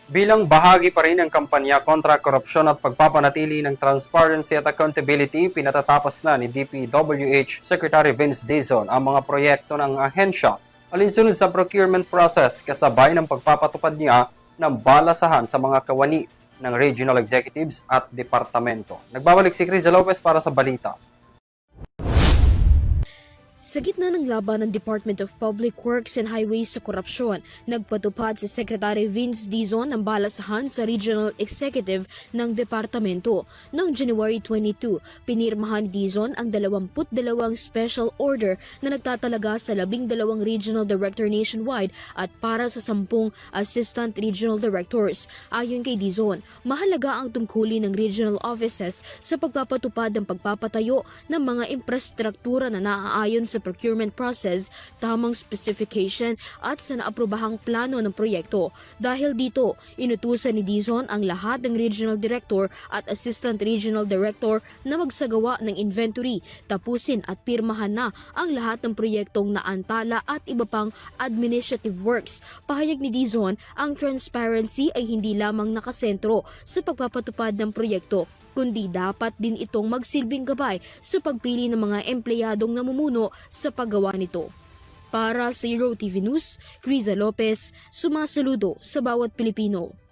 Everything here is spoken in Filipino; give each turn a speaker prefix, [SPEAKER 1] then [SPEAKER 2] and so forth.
[SPEAKER 1] Bilang bahagi pa rin ng kampanya kontra korupsyon at pagpapanatili ng transparency at accountability, pinatatapos na ni DPWH Secretary Vince Dizon ang mga proyekto ng ahensya alinsunod sa procurement process kasabay ng pagpapatupad niya ng balasahan sa mga kawani ng regional executives at departamento. Nagbabalik si Criza Lopez para sa balita.
[SPEAKER 2] Sa gitna ng laban ng Department of Public Works and Highways sa korupsyon, nagpatupad si Secretary Vince Dizon ng balasahan sa Regional Executive ng Departamento. Noong January 22, pinirmahan ni Dizon ang 22 special order na nagtatalaga sa 12 regional director nationwide at para sa 10 assistant regional directors. Ayon kay Dizon, mahalaga ang tungkulin ng regional offices sa pagpapatupad ng pagpapatayo ng mga infrastruktura na naaayon sa procurement process, tamang specification at sa naaprobahang plano ng proyekto. Dahil dito, inutusan ni Dizon ang lahat ng regional director at assistant regional director na magsagawa ng inventory, tapusin at pirmahan na ang lahat ng proyektong naantala at iba pang administrative works. Pahayag ni Dizon, ang transparency ay hindi lamang nakasentro sa pagpapatupad ng proyekto, kundi dapat din itong magsilbing gabay sa pagpili ng mga empleyadong namumuno sa paggawa nito. Para sa Euro TV News, Criza Lopez, sumasaludo sa bawat Pilipino.